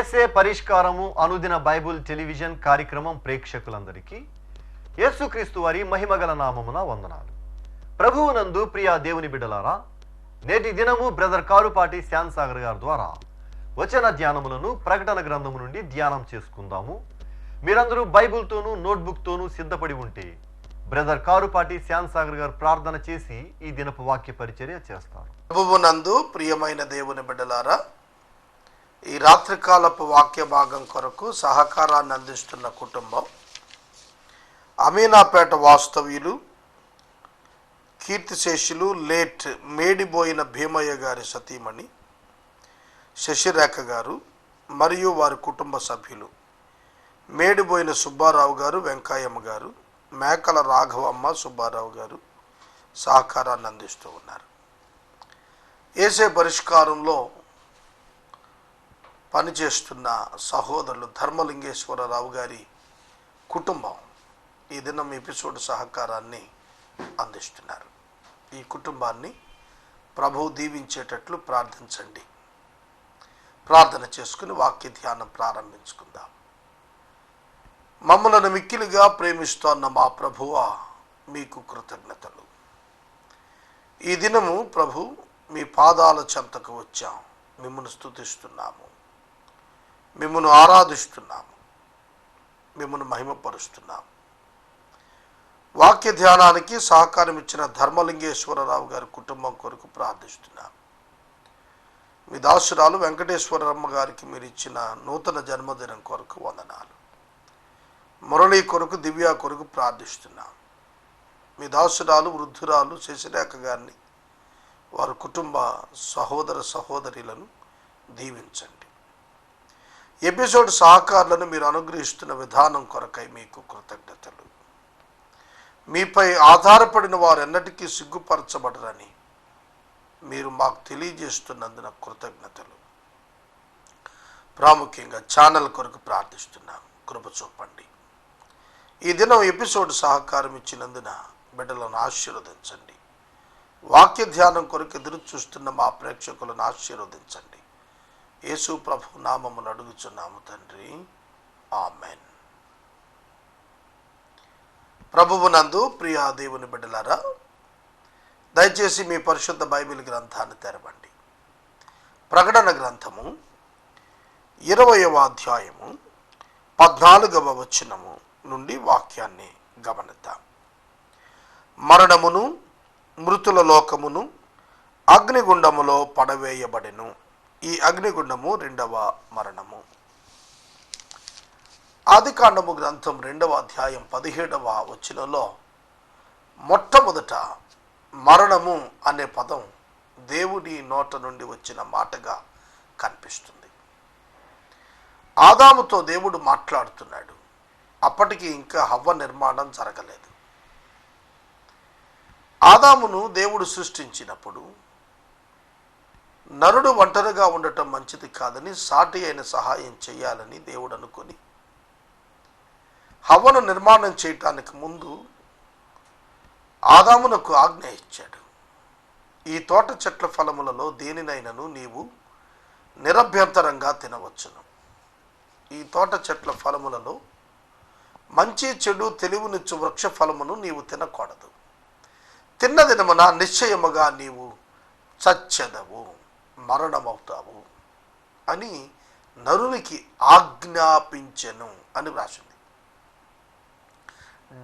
ఏసే పరిష్కారము అనుదిన Bible television కార్యక్రమం ప్రేక్షకులందరికీ యేసుక్రీస్తు వారి మహిమగల నామమున వందనాలు. ప్రభువునందు ప్రియ దేవుని బిడ్డలారా, నేటి దినము బ్రదర్ కారుపాటి శ్యామ్ సాగర్ గారి ద్వారా వచన ధ్యానములను ప్రకటన గ్రంథము నుండి ధ్యానం చేసుకుందాము. మీరందరూ బైబుల్తోనూ నోట్బుక్తోనూ సిద్ధపడి ఉంటే బ్రదర్ కారుపాటి శ్యామ్ సాగర్ గారు ప్రార్థన చేసి ఈ దినపు వాక్య పరిచర్య చేస్తారు. ప్రభువునందు ప్రియమైన దేవుని బిడ్డలారా, ఈ రాత్రికాలపు వాక్య భాగం కొరకు సహకారాన్ని అందిస్తున్న కుటుంబం అమీనాపేట వాస్తవ్యులు, కీర్తిశేషులు లేట్ మేడిబోయిన భీమయ్య గారి సతీమణి శశిరేఖ గారు మరియు వారి కుటుంబ సభ్యులు మేడిబోయిన సుబ్బారావు గారు, వెంకయ్యమ్మ గారు, మేకల రాఘవమ్మ సుబ్బారావు గారు సహకారాన్ని అందిస్తూ ఉన్నారు. ఏసే పరిష్కారంలో పనిచేస్తున్న సహోదరులు ధర్మలింగేశ్వరరావు గారి కుటుంబం ఈ దినం ఎపిసోడ్ సహకారాన్ని అందిస్తున్నారు. ఈ కుటుంబాన్ని ప్రభువు దీవించేటట్లు ప్రార్థించండి. ప్రార్థన చేసుకుని వాక్య ధ్యానం ప్రారంభించుకుందాం. మమ్మలను మిక్కిలిగా ప్రేమిస్తోన్న మా ప్రభువా, మీకు కృతజ్ఞతలు. ఈ దినము ప్రభు మీ పాదాల చెంతకు వచ్చాం. మిమ్మల్ని స్తుతిస్తున్నాము, మిమ్మల్ని ఆరాధిస్తున్నాము, మిమ్మల్ని మహిమపరుస్తున్నాము. వాక్య ధ్యానానికి సహకారం ఇచ్చిన ధర్మలింగేశ్వరరావు గారి కుటుంబం కొరకు ప్రార్థిస్తున్నాము. మీ దాసురాలు వెంకటేశ్వరమ్మ గారికి మీరు ఇచ్చిన నూతన జన్మదినం కొరకు వందనాలు. మురళి కొరకు, దివ్య కొరకు ప్రార్థిస్తున్నాం. మీ దాసురాలు వృద్ధురాలు శశిరేఖ గారిని, వారి కుటుంబ సహోదర సహోదరులను దీవించండి. ఎపిసోడ్ సహకారులను మీరు అనుగ్రహిస్తున్న విధానం కొరకై మీకు కృతజ్ఞతలు. మీపై ఆధారపడిన వారు ఎన్నటికీ సిగ్గుపరచబడరని మీరు మాకు తెలియజేస్తున్నందున కృతజ్ఞతలు. ప్రాముఖ్యంగా ఛానల్ కొరకు ప్రార్థిస్తున్నాం. కృప చూపండి. ఈ దినం ఎపిసోడ్ సహకారం ఇచ్చినందున బిడ్డలను ఆశీర్వదించండి. వాక్య ధ్యానం కొరకు ఎదురు చూస్తున్న మా ప్రేక్షకులను ఆశీర్వదించండి. యేసు ప్రభు నామమును అడుగుచున్నాము తండ్రి, ఆమెన్. ప్రభువునందు ప్రియ దేవుని బిడ్డలారా, దయచేసి మీ పరిశుద్ధ బైబిల్ గ్రంథాన్ని తెరవండి. ప్రకటన గ్రంథము 20వ అధ్యాయము 14వ వచనము నుండి వాక్యాన్ని గమనిద్దాం. మరణమును, మృతుల లోకమును అగ్నిగుండములో పడవేయబడెను. ఈ అగ్నిగుండము 2వ మరణము. ఆదికాండము గ్రంథం 2వ అధ్యాయం 17వ వచనంలో మొట్టమొదట మరణము అనే పదం దేవుడి నోట నుండి వచ్చిన మాటగా కనిపిస్తుంది. ఆదాముతో దేవుడు మాట్లాడుతున్నాడు. అప్పటికి ఇంకా హవ్వ నిర్మాణం జరగలేదు. ఆదామును దేవుడు సృష్టించినప్పుడు నరుడు ఒంటరిగా ఉండటం మంచిది కాదని, సాటి అయిన సహాయం చేయాలని దేవుడు అనుకొని హవ్వను నిర్మాణం చేయటానికి ముందు ఆదామునకు ఆజ్ఞ ఇచ్చాడు. ఈ తోట చెట్ల ఫలములలో దేనినైనను నీవు నిరభ్యంతరంగా తినవచ్చును. ఈ తోట చెట్ల ఫలములలో మంచి చెడు తెలివినిచ్చు వృక్ష ఫలమును నీవు తినకూడదు. తిన్న దినమున నిశ్చయముగా నీవు చచ్చెదవు, మరణమవుతావు అని నరునికి ఆజ్ఞాపించెను అని వ్రాసింది.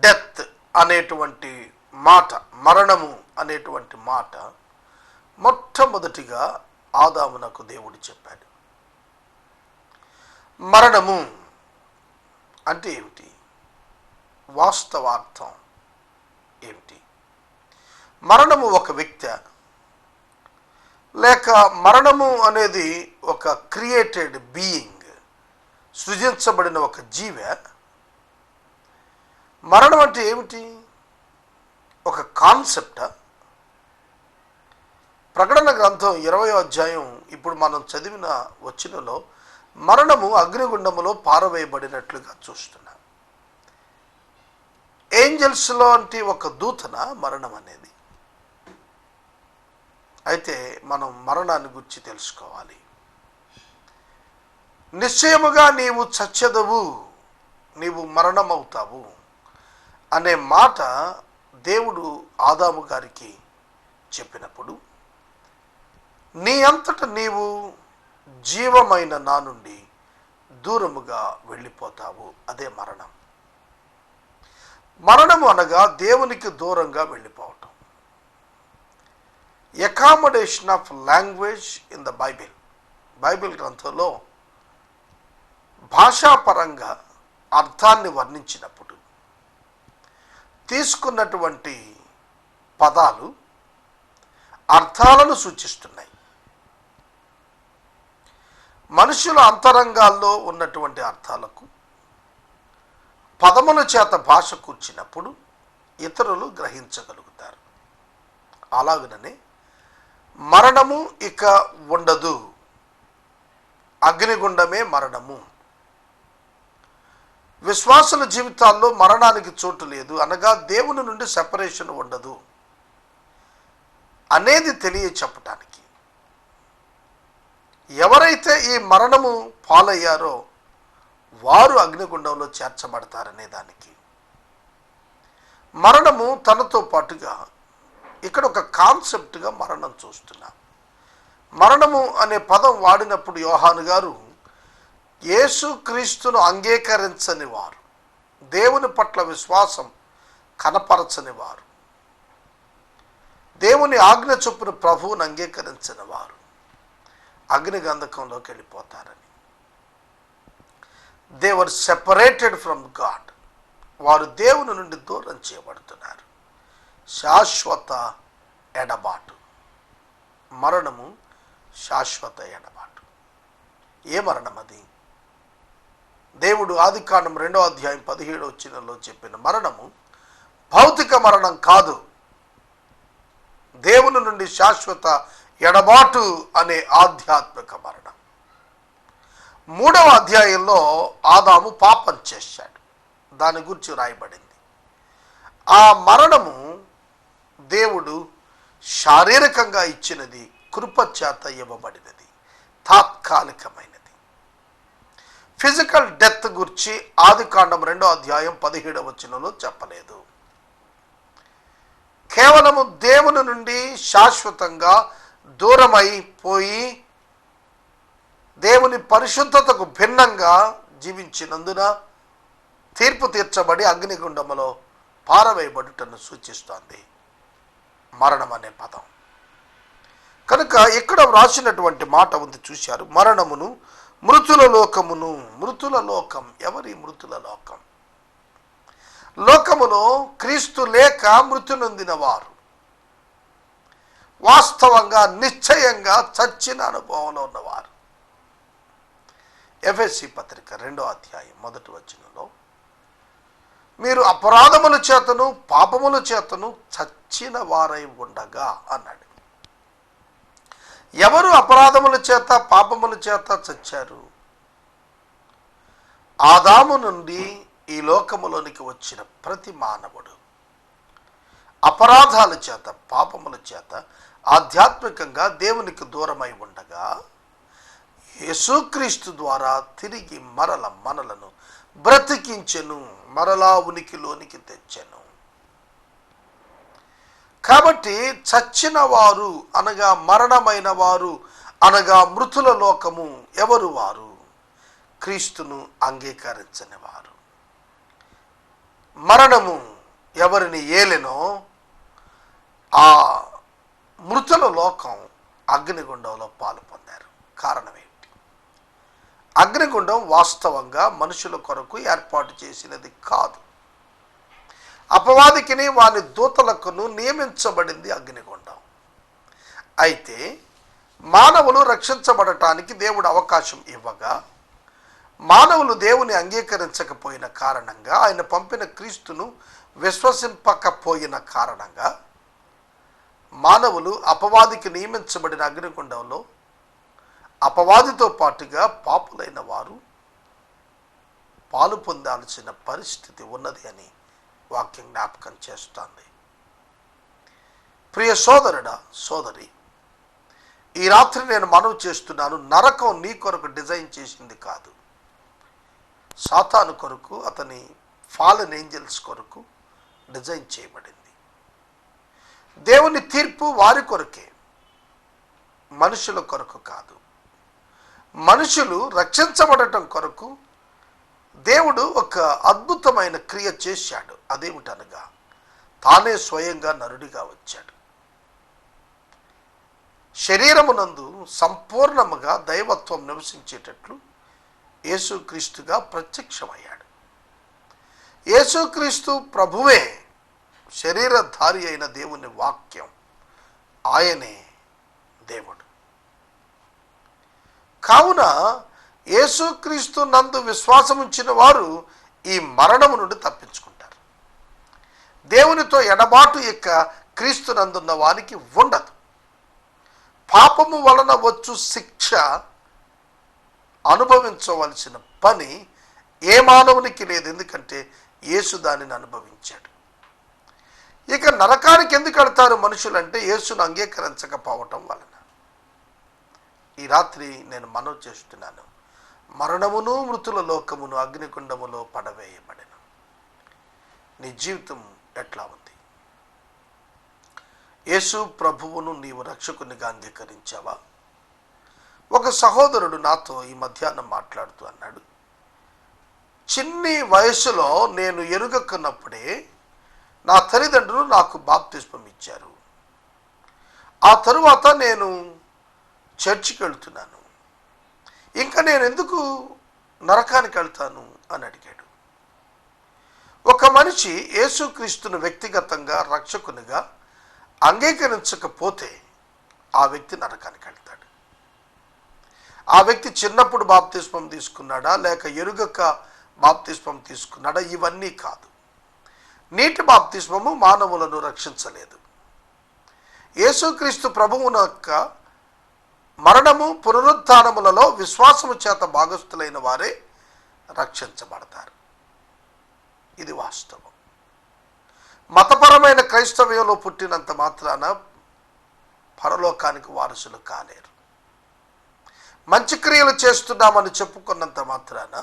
డెత్ అనేటువంటి మాట, మరణము అనేటువంటి మాట మొట్టమొదటిగా ఆదామునకు దేవుడు చెప్పాడు. మరణము అంటే ఏమిటి? వాస్తవార్థం ఏమిటి? మరణము ఒక వ్యక్తి, లేక మరణము అనేది ఒక క్రియేటెడ్ బీయింగ్, సృజించబడిన ఒక జీవే? మరణం అంటే ఏమిటి? ఒక కాన్సెప్టా? ప్రకటన గ్రంథం 20వ అధ్యాయం ఇప్పుడు మనం చదివిన వచనంలో మరణము అగ్నిగుండములో పారవేయబడినట్లుగా చూస్తున్నాం. ఏంజల్స్లో అంటే ఒక దూతన మరణం అనేది. అయితే మనం మరణాన్ని గురించి తెలుసుకోవాలి. నిశ్చయముగా నీవు చచ్చెదవు, నీవు మరణమవుతావు అనే మాట దేవుడు ఆదాము గారికి చెప్పినప్పుడు, నీ అంతట నీవు జీవమైన నా నుండి దూరముగా వెళ్ళిపోతావు. అదే మరణం. మరణము అనగా దేవునికి దూరంగా వెళ్ళిపోవటం. Accommodation of language in the Bible గ్రంథంలో భాషాపరంగా అర్థాన్ని వర్ణించినప్పుడు తీసుకున్నటువంటి పదాలు అర్థాలను సూచిస్తున్నాయి. మనుషుల అంతరంగాల్లో ఉన్నటువంటి అర్థాలకు పదముల చేత భాష కూర్చినప్పుడు ఇతరులు గ్రహించగలుగుతారు. అలాగనే మరణము ఇక ఉండదు, అగ్నిగుండమే మరణము. విశ్వాసుల జీవితాల్లో మరణానికి చోటు లేదు, అనగా దేవుని నుండి సెపరేషన్ ఉండదు అనేది తెలియచెప్పటానికి, ఎవరైతే ఈ మరణము పాలయ్యారో వారు అగ్నిగుండంలో చేర్చబడతారనే దానికి, మరణము తనతో పాటుగా ఇక్కడ ఒక కాన్సెప్ట్గా మరణం చూస్తున్నాం. మరణము అనే పదం వాడినప్పుడు యోహాను గారు యేసు క్రీస్తును అంగీకరించని వారు, దేవుని పట్ల విశ్వాసం కనపరచని వారు, దేవుని ఆజ్ఞ చొప్పున ప్రభువును అంగీకరించిన వారు అగ్నిగంధకంలోకి వెళ్ళిపోతారని. They were separated from God. వారు దేవుని నుండి దూరం చేయబడుతున్నారు. శాశ్వత ఎడబాటు. మరణము శాశ్వత ఎడబాటు. ఏ మరణం అది? దేవుడు ఆదికాండం 2వ అధ్యాయం 17వ వచనంలో చెప్పిన మరణము భౌతిక మరణం కాదు, దేవుని నుండి శాశ్వత ఎడబాటు అనే ఆధ్యాత్మిక మరణం. 3వ అధ్యాయంలో ఆదాము పాపం చేశాడు, దాని గురించి రాయబడింది. ఆ మరణము దేవుడు శారీరకంగా ఇచ్చినది, కృపచేత ఇవ్వబడినది, తాత్కాలికమైనది. ఫిజికల్ డెత్ గురించి ఆదికాండం 2వ అధ్యాయం 17వ వచనంలో చెప్పలేదు. కేవలము దేవుని నుండి శాశ్వతంగా దూరమైపోయి దేవుని పరిశుద్ధతకు భిన్నంగా జీవించినందున తీర్పు తీర్చబడి అగ్నిగుండములో పారవేయబడుటను సూచిస్తోంది మరణం అనే పదం. కనుక ఇక్కడ వ్రాసినటువంటి మాట ఉంది, చూశారు. మరణమును, మృతుల లోకమును. మృతుల లోకం ఎవరి? మృతుల లోకం. లోకములో క్రీస్తు లేక మృతి నొందిన వారు, వాస్తవంగా నిశ్చయంగా చచ్చిన అనుభవంలో ఉన్నవారు. ఎఫెసీ పత్రిక 2వ అధ్యాయం 1వ వచనంలో మీరు అపరాధముల చేతను పాపముల చేతను చచ్చిన వారై ఉండగా అన్నాడు. ఎవరు అపరాధముల చేత పాపముల చేత చచ్చారు? ఆదాము నుండి ఈ లోకములోనికి వచ్చిన ప్రతి మానవుడు అపరాధాల చేత పాపముల చేత ఆధ్యాత్మికంగా దేవునికి దూరమై ఉండగా యేసుక్రీస్తు ద్వారా తిరిగి మనలను బ్రతికించెను, మరలా ఉనికిలోనికి తెచ్చెను. కాబట్టి చచ్చిన వారు అనగా మరణమైన వారు అనగా మృతుల లోకము ఎవరు? వారు క్రీస్తును అంగీకరించని వారు. మరణము ఎవరిని ఏలెనో ఆ మృతుల లోకం అగ్నిగుండంలో పాలు పొందారు. కారణం ఏంటి? అగ్నిగుండం వాస్తవంగా మనుషుల కొరకు ఏర్పాటు చేసినది కాదు. అపవాదికిని వాని దూతలకును నియమించబడింది అగ్నిగుండం. అయితే మానవులు రక్షించబడటానికి దేవుడు అవకాశం ఇవ్వగా మానవులు దేవుని అంగీకరించకపోయిన కారణంగా, ఆయన పంపిన క్రీస్తును విశ్వసింపకపోయిన కారణంగా మానవులు అపవాదికి నియమించబడిన అగ్నిగుండంలో అపవాదితో పాటుగా పాపులైన వారు పాలు పొందాల్సిన పరిస్థితి ఉన్నది అని వాక్యం జ్ఞాపకం చేస్తోంది. ప్రియ సోదరుడా, సోదరి, ఈ రాత్రి నేను మనవి చేస్తున్నాను, నరకం నీ కొరకు డిజైన్ చేసింది కాదు. సాతాను కొరకు, అతని ఫాలెన్ ఏంజల్స్ కొరకు డిజైన్ చేయబడింది. దేవుని తీర్పు వారి కొరకే, మనుషుల కొరకు కాదు. మనుషులు రక్షించబడటం కొరకు దేవుడు ఒక అద్భుతమైన క్రియ చేశాడు. అదేమిటనగా తానే స్వయంగా నరుడిగా వచ్చాడు. శరీరమునందు సంపూర్ణముగా దైవత్వం నివసించేటట్లు యేసుక్రీస్తుగా ప్రత్యక్షమయ్యాడు. యేసుక్రీస్తు ప్రభువే శరీరధారి అయిన దేవుని వాక్యం. ఆయనే దేవుడు. కావున యేసుక్రీస్తు నందు విశ్వాసం ఉంచిన వారు ఈ మరణము నుండి తప్పించుకుంటారు. దేవునితో ఎడబాటు ఇక క్రీస్తు నందున్న వానికి ఉండదు. పాపము వలన వచ్చు శిక్ష అనుభవించవలసిన పని ఏ మానవునికి లేదు. ఎందుకంటే యేసు దానిని అనుభవించాడు. ఇక నరకానికి ఎందుకు వెళ్తారు మనుషులంటే యేసును అంగీకరించకపోవటం వలన. ఈ రాత్రి నేను మనవి చేస్తున్నాను, మరణమును మృతుల లోకమును అగ్నిగుండములో పడవేయబడెను. నీ జీవితం ఎట్లా ఉంది? యేసు ప్రభువును నీవు రక్షకునిగా అంగీకరించావా? ఒక సహోదరుడు నాతో ఈ మధ్యాహ్నం మాట్లాడుతూ అన్నాడు, చిన్ని వయసులో నేను ఎరుగకున్నప్పుడే నా తల్లిదండ్రులు నాకు బాప్తిస్మం ఇచ్చారు. ఆ తరువాత నేను చర్చికి వెళ్తున్నాను, ఇంకా నేను ఎందుకు నరకానికి వెళ్తాను అని అడిగాడు. ఒక మనిషి యేసుక్రీస్తును వ్యక్తిగతంగా రక్షకునిగా అంగీకరించకపోతే ఆ వ్యక్తి నరకానికి వెళ్తాడు. ఆ వ్యక్తి చిన్నప్పుడు బాప్తిస్మం తీసుకున్నాడా లేక ఎరుగక బాప్తిస్మం తీసుకున్నాడా ఇవన్నీ కాదు. నీటి బాప్తిస్మము మానవులను రక్షించలేదు. యేసుక్రీస్తు ప్రభువున యొక్క మరణము పునరుత్థానములలో విశ్వాసము చేత భాగస్థులైన వారే రక్షించబడతారు. ఇది వాస్తవం. మతపరమైన క్రైస్తవ్యంలో పుట్టినంత మాత్రాన పరలోకానికి వారసులు కాలేరు. మంచి క్రియలు చేస్తున్నామని చెప్పుకున్నంత మాత్రాన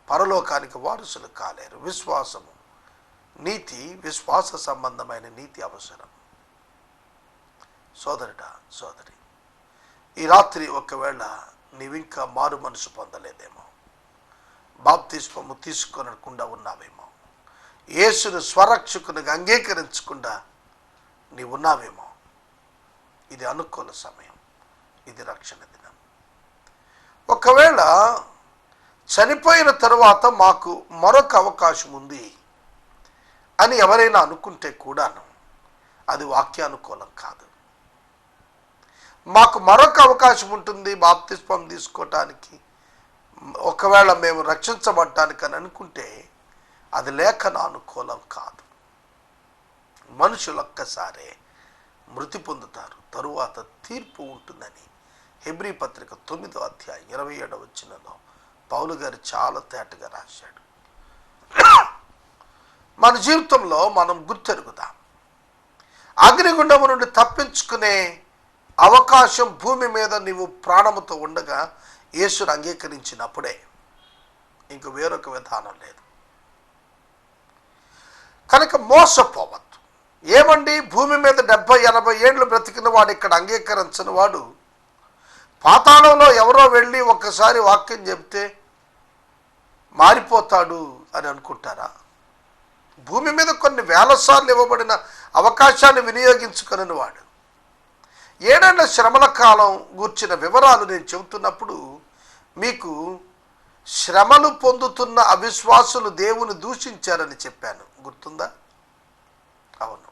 పరలోకానికి వారసులు కాలేరు. విశ్వాసము, నీతి, విశ్వాస సంబంధమైన నీతి అవసరం. సోదరుడా, సోదరి, ఈ రాత్రి ఒకవేళ నీవింకా మారు మనసు పొందలేదేమో, బాప్తిస్మము తీసుకొనకుండా ఉన్నావేమో, యేసును స్వరక్షకునిగా అంగీకరించకుండా నీవు ఉన్నావేమో, ఇది అనుకూల సమయం. ఇది రక్షణ దినం. ఒకవేళ చనిపోయిన తరువాత మాకు మరొక అవకాశం ఉంది అని ఎవరైనా అనుకుంటే కూడాను అది వాక్యానుకూలం కాదు. మాకు మరొక అవకాశం ఉంటుంది బాప్తిస్మం తీసుకోవటానికి, ఒకవేళ మేము రక్షించబడటానికి అని అనుకుంటే అది లేఖనానుకూలం కాదు. మనుషులు ఒక్కసారే మృతి పొందుతారు, తరువాత తీర్పు ఉంటుందని హెబ్రీ పత్రిక 9వ అధ్యాయం 27వ వచనంలో పౌలు గారు చాలా తేటగా రాశాడు. మన జీవితంలో మనం గుర్తెరుగుదాం. అగ్నిగుండము నుండి తప్పించుకునే అవకాశం భూమి మీద నీవు ప్రాణముతో ఉండగా యేసును అంగీకరించినప్పుడే, ఇంక వేరొక విధానం లేదు. కనుక మోసపోవద్దు. ఏమండి, భూమి మీద 70-80 ఏళ్ళు బ్రతికిన వాడు ఇక్కడ అంగీకరించిన వాడు పాతాళంలో ఎవరో వెళ్ళి ఒక్కసారి వాక్యం చెబితే మారిపోతాడు అని అనుకుంటారా? భూమి మీద కొన్ని వేల సార్లు ఇవ్వబడిన అవకాశాన్ని వినియోగించుకుని వాడు 7 ఏళ్ల శ్రమల కాలం గూర్చిన వివరాలు నేను చెబుతున్నప్పుడు మీకు శ్రమలు పొందుతున్న అవిశ్వాసులు దేవుని దూషించారని చెప్పాను, గుర్తుందా? అవును,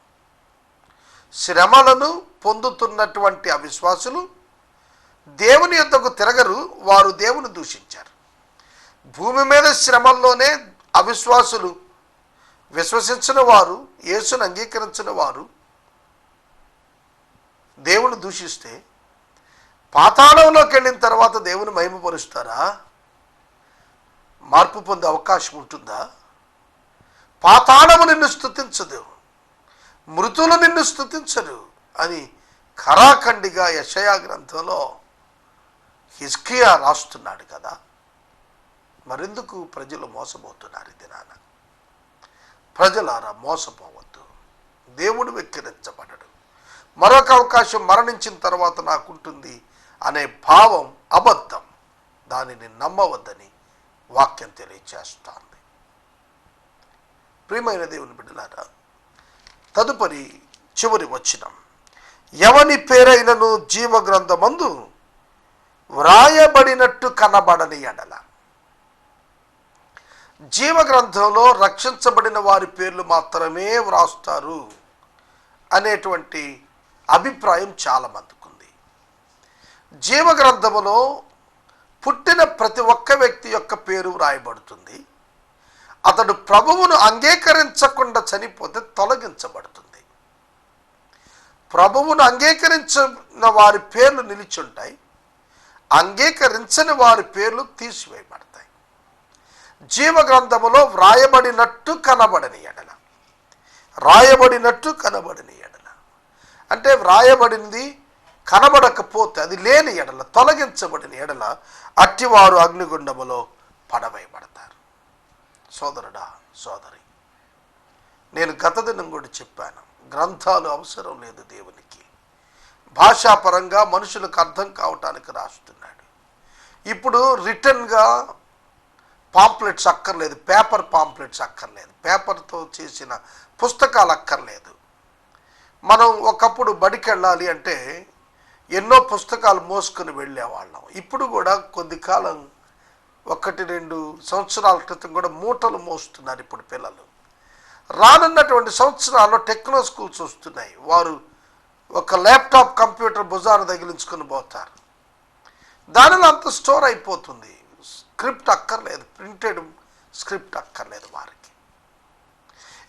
శ్రమలను పొందుతున్నటువంటి అవిశ్వాసులు దేవుని యొద్దకు తిరగరు, వారు దేవుని దూషించారు. భూమి మీద శ్రమల్లోనే అవిశ్వాసులు, విశ్వసించిన వారు, యేసును అంగీకరించిన వారు దేవుని దూషిస్తే పాతాళంలోకి వెళ్ళిన తర్వాత దేవుని మహిమపరుస్తారా? మార్పు పొందే అవకాశం ఉంటుందా? పాతాళము నిన్ను స్తుతించదు, మృతులు నిన్ను స్తుతించరు అని ఖరాఖండిగా యెషయా గ్రంథంలో హిజ్కియా రాస్తున్నాడు కదా. మరెందుకు ప్రజలు మోసపోతున్నారు ఈ దినాన? ప్రజలారా మోసపోవద్దు. దేవుడు వెక్కిరించబడడు. మరొక అవకాశం మరణించిన తర్వాత నాకుంటుంది అనే భావం అబద్ధం. దానిని నమ్మవద్దని వాక్యం తెలియచేస్తోంది. ప్రియమైన దేవుని బిడ్డలారా, తదుపరి చివరి వచనం, ఎవని పేరైనను జీవగ్రంథమందు వ్రాయబడినట్టు కనబడని ఎడల. జీవగ్రంథంలో రక్షించబడిన వారి పేర్లు మాత్రమే వ్రాస్తారు అనేటువంటి అభిప్రాయం చాలా మందికి ఉంది. జీవగ్రంథములో పుట్టిన ప్రతి ఒక్క వ్యక్తి యొక్క పేరు వ్రాయబడుతుంది. అతడు ప్రభువును అంగీకరించకుండా చనిపోతే తొలగించబడుతుంది. ప్రభువును అంగీకరించిన వారి పేర్లు నిలిచుంటాయి, అంగీకరించని వారి పేర్లు తీసివేయబడతాయి. జీవగ్రంథములో వ్రాయబడినట్టు కనబడని ఎడల, రాయబడినట్టు కనబడని ఎడల అంటే వ్రాయబడింది కనబడకపోతే, అది లేని ఎడల, తొలగించబడిన ఎడల అట్టివారు అగ్నిగుండములో పడవేయబడతారు. సోదరుడా, సోదరి, నేను గత దినం కూడా చెప్పాను, గ్రంథాలు అవసరం లేదు దేవునికి. భాషాపరంగా మనుషులకు అర్థం కావటానికి రాస్తున్నాడు. ఇప్పుడు రిటర్న్గా పాంప్లెట్స్ అక్కర్లేదు, పేపర్ పాంప్లెట్స్ అక్కర్లేదు, పేపర్తో చేసిన పుస్తకాలు అక్కర్లేదు. మనం ఒకప్పుడు బడికి వెళ్ళాలి అంటే ఎన్నో పుస్తకాలు మోసుకొని వెళ్ళేవాళ్ళం. ఇప్పుడు కూడా కొద్ది కాలం 1-2 సంవత్సరాల క్రితం కూడా మూటలు మోస్తున్నారు ఇప్పుడు పిల్లలు. రానున్నటువంటి సంవత్సరాల్లో టెక్నో స్కూల్స్ వస్తున్నాయి. వారు ఒక ల్యాప్టాప్ కంప్యూటర్ భుజాన తగిలించుకొని పోతారు. దానిలో అంత స్టోర్ అయిపోతుంది. స్క్రిప్ట్ అక్కర్లేదు, ప్రింటెడ్ స్క్రిప్ట్ అక్కర్లేదు వారికి.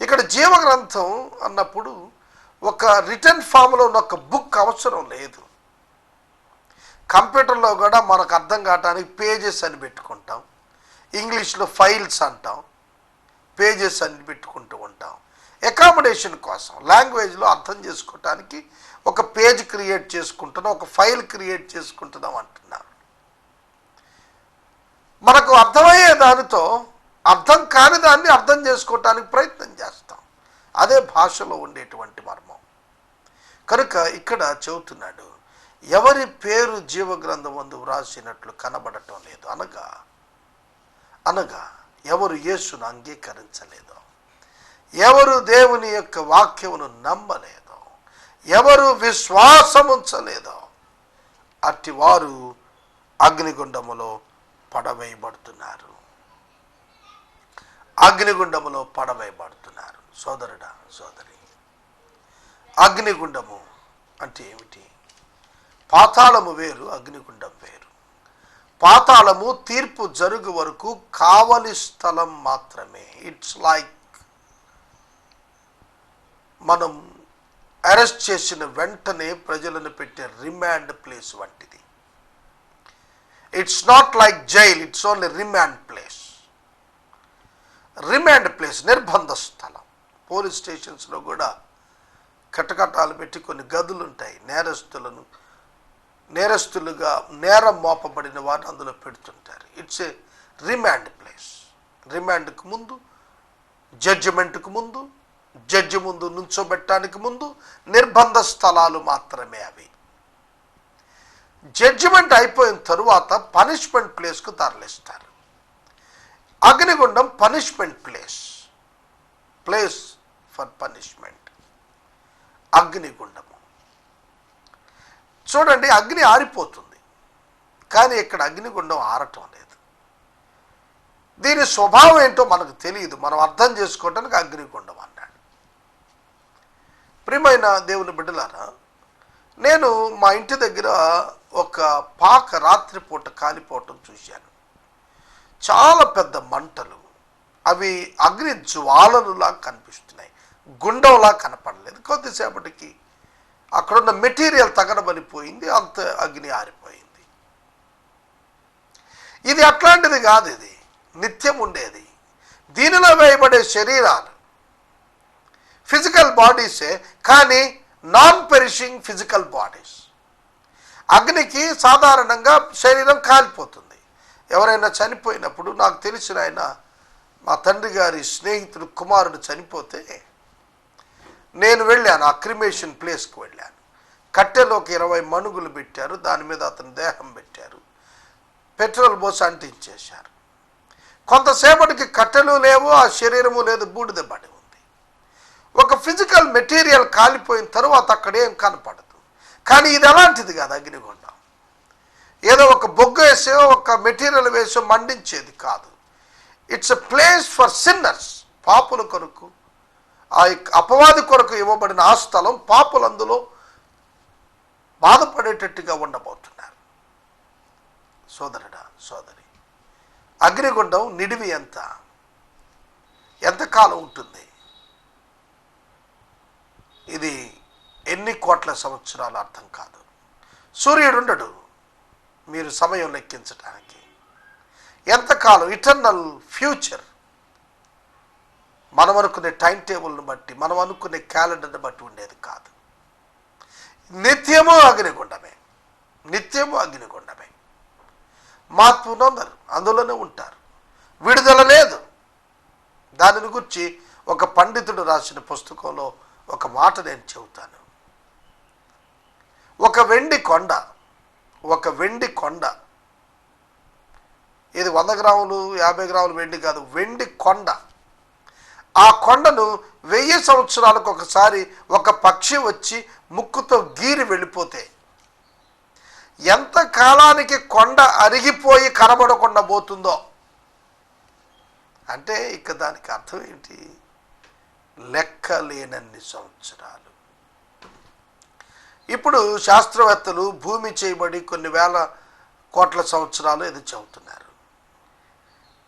ఇక్కడ జీవగ్రంథం అన్నప్పుడు ఒక రిటర్న్ ఫామ్లో ఉన్న ఒక బుక్ అవసరం లేదు. కంప్యూటర్లో కూడా మనకు అర్థం కావడానికి పేజెస్ అని పెట్టుకుంటాం, ఇంగ్లీష్లో ఫైల్స్ అంటాం, పేజెస్ అని పెట్టుకుంటూ ఉంటాం. అకామిడేషన్ కోసం లాంగ్వేజ్లో అర్థం చేసుకోవటానికి ఒక పేజ్ క్రియేట్ చేసుకుంటున్నాం, ఒక ఫైల్ క్రియేట్ చేసుకుంటున్నాం అంటున్నారు. మనకు అర్థమయ్యే దానితో అర్థం కాని దాన్ని అర్థం చేసుకోవటానికి ప్రయత్నం చేస్తాం. అదే భాషలో ఉండేటువంటి మర్మం. కనుక ఇక్కడ చెబుతున్నాడు, ఎవరి పేరు జీవగ్రంథం ముందు వ్రాసినట్లు కనబడటం లేదు, అనగా ఎవరు యేసును అంగీకరించలేదో, ఎవరు దేవుని యొక్క వాక్యమును నమ్మలేదో, ఎవరు విశ్వాసముంచలేదో అట్టి వారు అగ్నిగుండములో పడవేయబడుతున్నారు. అగ్నిగుండములో పడవేయబడుతున్నారు. సోదరుడా, సోదరి, అగ్నిగుండము అంటే ఏమిటి? పాతాళము వేరు, అగ్నిగుండం వేరు. పాతాళము తీర్పు జరుగు వరకు కావలి స్థలం మాత్రమే. ఇట్స్ లైక్ మనం అరెస్ట్ చేసిన వెంటనే ప్రజలను పెట్టే రిమాండ్ ప్లేస్ వంటిది. It's not like jail, it's only remand place. Remand place, నిర్బంధ స్థలం. పోలీస్ స్టేషన్స్లో కూడా కటకటాలు పెట్టి కొన్ని గదులు ఉంటాయి. నేరస్తులుగా నేరం మోపబడిన వారిని అందులో పెడుతుంటారు. It's a remand place. రిమాండ్కు ముందు, జడ్జిమెంట్కు ముందు, జడ్జి ముందు నుంచోబెట్టడానికి ముందు నిర్బంధ స్థలాలు మాత్రమే అవి. జడ్జిమెంట్ అయిపోయిన తరువాత పనిష్మెంట్ ప్లేస్కు తరలిస్తారు. అగ్నిగుండం punishment place, place for punishment. అగ్నిగుండము చూడండి, అగ్ని ఆరిపోతుంది, కానీ ఇక్కడ అగ్నిగుండం ఆరటం లేదు. దీని స్వభావం ఏంటో మనకు తెలియదు, మనం అర్థం చేసుకోవటానికి అగ్నిగుండం అన్నాడు. ప్రియమైన దేవుని బిడ్డలారా, నేను మా ఇంటి దగ్గర ఒక పాక రాత్రిపూట కాలిపోవటం చూశాను. చాలా పెద్ద మంటలు, అవి అగ్ని జ్వాలలులా కనిపిస్తున్నాయి, గుండంలా కనపడలేదు. కొద్దిసేపటికి అక్కడున్న మెటీరియల్ తగలబడిపోయింది, అంత అగ్ని ఆరిపోయింది. ఇది అట్లాంటిది కాదు, ఇది నిత్యం ఉండేది. దీనిలో వేయబడే శరీరాలు ఫిజికల్ బాడీసే, కానీ నాన్ పెరిషింగ్ ఫిజికల్ బాడీస్. అగ్నికి సాధారణంగా శరీరం కాలిపోతుంది. ఎవరైనా చనిపోయినప్పుడు, నాకు తెలిసిన ఆయన మా తండ్రి గారి స్నేహితుడు కుమారుడు చనిపోతే నేను వెళ్ళాను, ఆ క్రిమేషన్ ప్లేస్కి వెళ్ళాను. కట్టెలోకి 20 మణుగులు పెట్టారు, దాని మీద అతని దేహం పెట్టారు, పెట్రోల్ పోసి అంటించేశారు. కొంతసేపటికి కట్టెలు లేవు, ఆ శరీరము లేదు, బూడిద పడి ఉంది. ఒక ఫిజికల్ మెటీరియల్ కాలిపోయిన తరువాత అక్కడేం కనపడదు. కానీ ఇది అలాంటిది కాదు. అగ్నిగుండం ఏదో ఒక బొగ్గు వేసో ఒక మెటీరియల్ వేసో మండించేది కాదు. It's a place for sinners. పాపుల కొరకు, ఆ అపవాది కొరకు ఇవ్వబడిన ఆ స్థలం. పాపులు అందులో బాధపడేటట్టుగా ఉండబోతున్నారు. సోదరుడా, సోదరి, అగ్నిగుండం నిడివి ఎంతకాలం ఉంటుంది? ఇది ఎన్ని కోట్ల సంవత్సరాలు అర్థం కాదు. సూర్యుడు ఉండడు మీరు సమయం లెక్కించడానికి. ఎంతకాలం? Eternal future. మనం అనుకునే టైం టేబుల్ని బట్టి, మనం అనుకునే క్యాలెండర్ని బట్టి ఉండేది కాదు. నిత్యము అగ్నిగుండమే, నిత్యము అగ్నిగుండమే. మాత్మునందరు అందులోనే ఉంటారు, విడుదల లేదు. దానిని గురించి ఒక పండితుడు రాసిన పుస్తకంలో ఒక మాట నేను చెబుతాను. ఒక వెండి కొండ, ఇది 100 గ్రాములు 50 గ్రాములు వెండి కాదు, వెండి కొండ. ఆ కొండను 1000 సంవత్సరాలకు ఒకసారి ఒక పక్షి వచ్చి ముక్కుతో గీరి వెళ్ళిపోతే ఎంత కాలానికి కొండ అరిగిపోయి కనబడకుండా పోతుందో. అంటే ఇక దానికి అర్థం ఏంటి? లెక్కలేనన్ని సంవత్సరాలు. ఇప్పుడు శాస్త్రవేత్తలు భూమి చేయబడి కొన్ని వేల కోట్ల సంవత్సరాలు ఇది చెబుతున్నారు.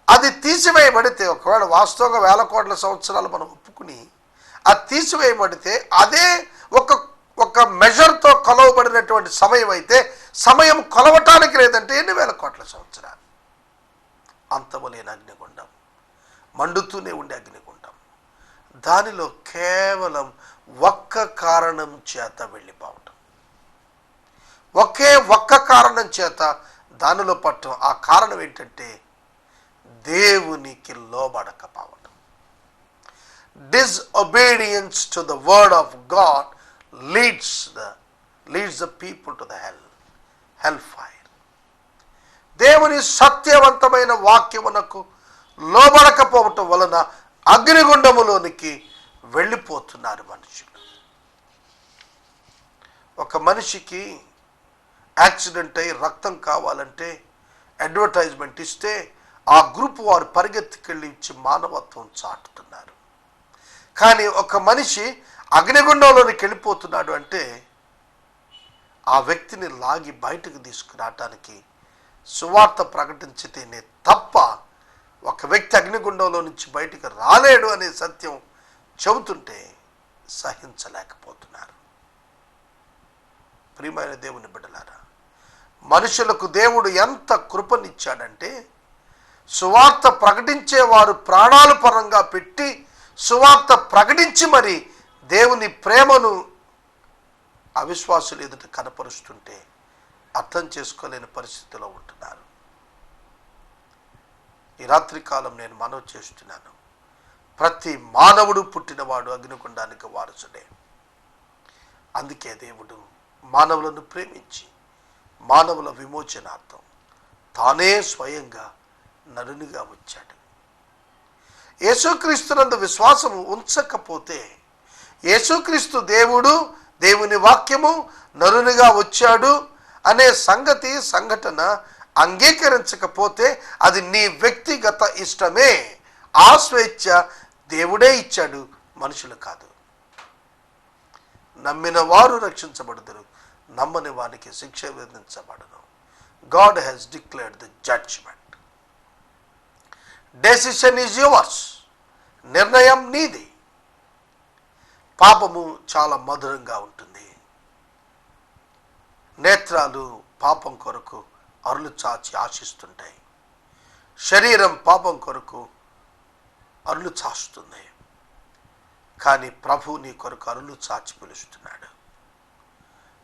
అది తీసివేయబడితే, ఒకవేళ వాస్తవంగా 1000 కోట్ల సంవత్సరాలు మనం ఒప్పుకుని అది తీసివేయబడితే, అదే ఒక మెజర్తో కొలవబడినటువంటి సమయం అయితే, సమయం కొలవటానికి లేదంటే ఎన్ని వేల కోట్ల సంవత్సరాలు. అంతమలేని అగ్నిగుండం, మండుతూనే ఉండే అగ్నిగుండం. దానిలో కేవలం ఒక్క కారణం చేత వెళ్ళిపోవటం, ఒక్క కారణం చేత దానిలో పట్టడం. ఆ కారణం ఏంటంటే దేవునికి లోబడకపోవడం. Disobedience to the word of God leads the people to the hell fire. దేవుని సత్యవంతమైన వాక్యమునకు లోబడకపోవటం వలన అగ్నిగుండములోనికి వెళ్ళిపోతున్నారు మనుషులు. ఒక మనిషికి యాక్సిడెంట్ అయి రక్తం కావాలంటే అడ్వర్టైజ్మెంట్ ఇస్తే ఆ గ్రూప్ వారు పరిగెత్తుకెళ్ళి ఇచ్చి మానవత్వం చాటుతున్నారు. కానీ ఒక మనిషి అగ్నిగుండంలోనికి వెళ్ళిపోతున్నాడు అంటే ఆ వ్యక్తిని లాగి బయటకు తీసుకురావటానికి సువార్త ప్రకటించితేనే తప్ప ఒక వ్యక్తి అగ్నిగుండంలో నుంచి బయటకు రాలేడు అనే సత్యం చెబుతుంటే సహించలేకపోతున్నారు. ప్రియమైన దేవుని బిడ్డలారా, మనుషులకు దేవుడు ఎంత కృపనిచ్చాడంటే సువార్త ప్రకటించేవారు ప్రాణాలు పరంగా పెట్టి సువార్త ప్రకటించి మరి దేవుని ప్రేమను అవిశ్వాసులు ఎదుట కనపరుస్తుంటే అర్థం చేసుకోలేని పరిస్థితిలో ఉంటున్నారు. ఈ రాత్రికాలం నేను మనవి చేస్తున్నాను, ప్రతి మానవుడు పుట్టినవాడు అగ్నిగుండానికి వారసుడే. అందుకే దేవుడు మానవులను ప్రేమించి మానవుల విమోచనార్థం తానే స్వయంగా నరునిగా వచ్చాడు. యేసుక్రీస్తునందు విశ్వాసము ఉంచకపోతే, యేసుక్రీస్తు దేవుడు, దేవుని వాక్యము నరునిగా వచ్చాడు అనే సంఘటన అంగీకరించకపోతే అది నీ వ్యక్తిగత ఇష్టమే. ఆ స్వేచ్ఛ దేవుడే ఇచ్చాడు, మనుషులు కాదు. నమ్మిన వారు రక్షించబడుదురు, నమ్మని వారికి శిక్ష విధించబడును. God has declared the judgement. Decision is yours. నిర్ణయం నీది. పాపము చాలా మధురంగా ఉంటుంది. నేత్రాలు పాపం కొరకు అరులు చాచి ఆశిస్తుంటాయి. శరీరం పాపం కొరకు అరులు చాస్తుంది. కానీ ప్రభు నీ కొరకు అరులు చాచి పిలుస్తున్నాడు.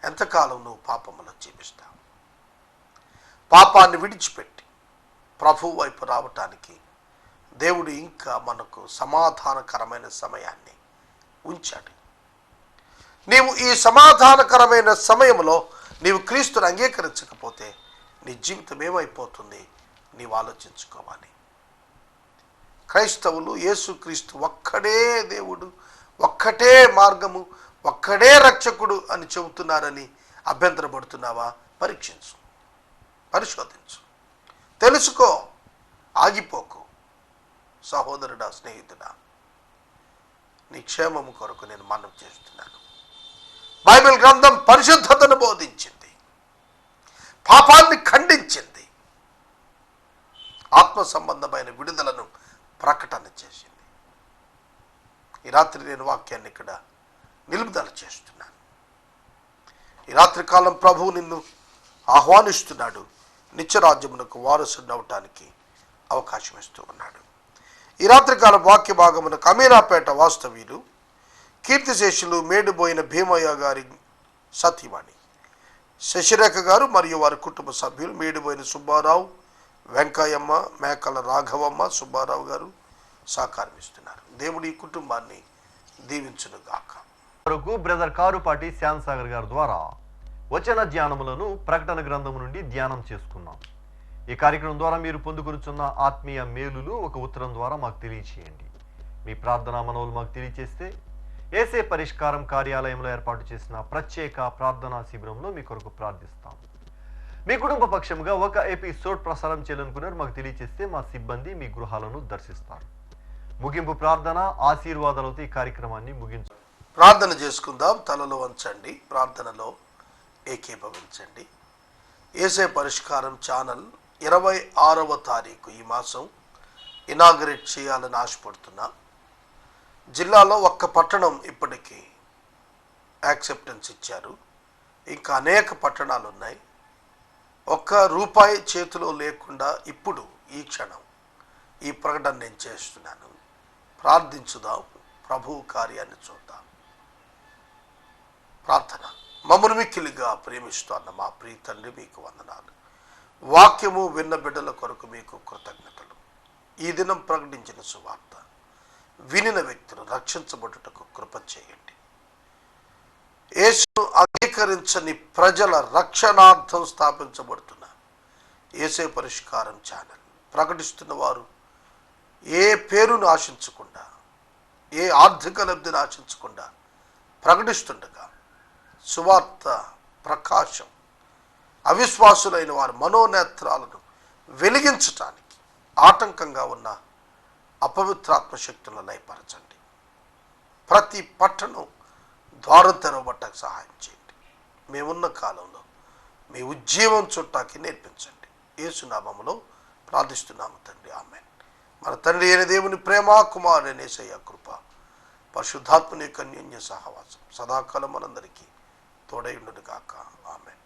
ఎంతకాలం నువ్వు పాపములో జీవిస్తావు? పాపాన్ని విడిచిపెట్టి ప్రభు వైపు రావటానికి దేవుడు ఇంకా మనకు సమాధానకరమైన సమయాన్ని ఉంచాడు. నీవు ఈ సమాధానకరమైన సమయంలో నీవు క్రీస్తుని అంగీకరించకపోతే నీ జీవితం ఏమైపోతుంది నీవు ఆలోచించుకోవాలి. క్రైస్తవులు యేసుక్రీస్తు ఒక్కడే దేవుడు, ఒక్కటే మార్గము, ఒక్కడే రక్షకుడు అని చెబుతున్నారని అభ్యంతరపడుతున్నావా? పరీక్షించు, పరిశోధించు, తెలుసుకో, ఆగిపోకు. సహోదరుడా, స్నేహితుడా, నీ క్షేమము కొరకు నేను మనవి చేస్తున్నాను. బైబిల్ గ్రంథం పరిశుద్ధతను బోధించింది, పాపాన్ని ఖండించింది, ఆత్మ సంబంధమైన విడుదలను ప్రకటన చేసింది. ఈ రాత్రి నేను వాక్యాన్ని ఇక్కడ నిలుపుదల చేస్తున్నాను. ఈ రాత్రి కాలం ప్రభువు నిన్ను ఆహ్వానిస్తున్నాడు. నిత్యరాజ్యమునకు వారసుడు అవటానికి అవకాశం ఇస్తూ ఉన్నాడు. ఈ రాత్రికాలం వాక్య భాగమునకు అమీనాపేట వాస్తవ్యులు, కీర్తిశేషులు మేడుబోయిన భీమయ్య గారి సతీమణి శశిరేఖ గారు మరియు వారి కుటుంబ సభ్యులు మేడుబోయిన సుబ్బారావు, వెంకయ్యమ్మ, మేకల రాఘవమ్మ, సుబ్బారావు గారు సహకారం ఇస్తున్నారు. దేవుడు ఈ కుటుంబాన్ని దీవించును గాక. వరకు బ్రదర్ కారుపాటి శ్యామ్ సాగర్ గారి ద్వారా వచన ధ్యానములను ప్రకటన గ్రంథము నుండి ధ్యానం చేసుకున్నాం. ఈ కార్యక్రమం ద్వారా మీరు పొందుకొనుచున్న ఆత్మీయ మేలులు ఒక ఉత్తరం ద్వారా మాకు తెలియచేయండి. మీ ప్రార్థనా మనవులు మాకు తెలియచేస్తే ఏసే పరిష్కారం కార్యాలయంలో ఏర్పాటు చేసిన ప్రత్యేక ప్రార్థనా శిబిరంలో మీ కొరకు ప్రార్థిస్తాం. మీ కుటుంబ పక్షముగా ఒక ఎపిసోడ్ ప్రసారం చేయాలనుకున్నారు మాకు తెలియచేస్తే మా సిబ్బంది మీ గృహాలను దర్శిస్తారు. ముగింపు ప్రార్థన ఆశీర్వాదాలతో ఈ కార్యక్రమాన్ని ముగించు. ప్రార్థన చేసుకుందాం. తలలో వంచండి, ప్రార్థనలో ఏకీభవించండి. ఏసే పరిష్కారం ఛానల్ 26వ తారీఖు ఈ మాసం ఇనాగరేట్ చేయాలని ఆశపడుతున్నా. జిల్లాలో ఒక్క పట్టణం ఇప్పటికీ యాక్సెప్టెన్స్ ఇచ్చారు. ఇంకా అనేక పట్టణాలు ఉన్నాయి. ఒక్క రూపాయి చేతిలో లేకుండా ఇప్పుడు ఈ క్షణం ఈ ప్రకటన నేను చేస్తున్నాను. ప్రార్థించుదాం, ప్రభువు కార్యాన్ని చూద్దాం. ప్రార్థన. మమ్మల్ని మిక్కిలిగా ప్రేమిస్తున్న మా ప్రియ తండ్రి, మీకు వందనాలు. వాక్యము విన్న బిడ్డల కొరకు మీకు కృతజ్ఞతలు. ఈ దినం ప్రకటించిన సువార్త వినిన వ్యక్తులు రక్షించబడుటకు కృప చేయండి. యేసును అంగీకరించని ప్రజల రక్షణార్థం స్థాపించబడుతున్న యేసే పరిష్కారం ఛానల్ ప్రకటిస్తున్న వారు ఏ పేరును ఆశించకుండా, ఏ ఆర్థిక లబ్ధిని ఆశించకుండా ప్రకటిస్తుండగా సువార్త ప్రకాశం అవిశ్వాసులైన వారి మనోనేత్రాలను వెలిగించటానికి ఆటంకంగా ఉన్న అపవిత్రాత్మ శక్తులను లయపరచండి. ప్రతి పట్టణం ద్వారం తెరవబట్టకు సహాయం చేయండి. మేమున్న కాలంలో మీ ఉజ్జీవం చుట్టాకి నేర్పించండి. యేసునామములో ప్రార్థిస్తున్నాము తండ్రి, ఆమేన్. మన తండ్రి అయిన దేవుని ప్రేమ, కుమారుడైన యేసయ్య కృప, పరిశుద్ధాత్మని యొక్క అన్యోన్య సహవాసం సదాకాలం మనందరికీ తోడై ఉండును గాక. ఆమేన్.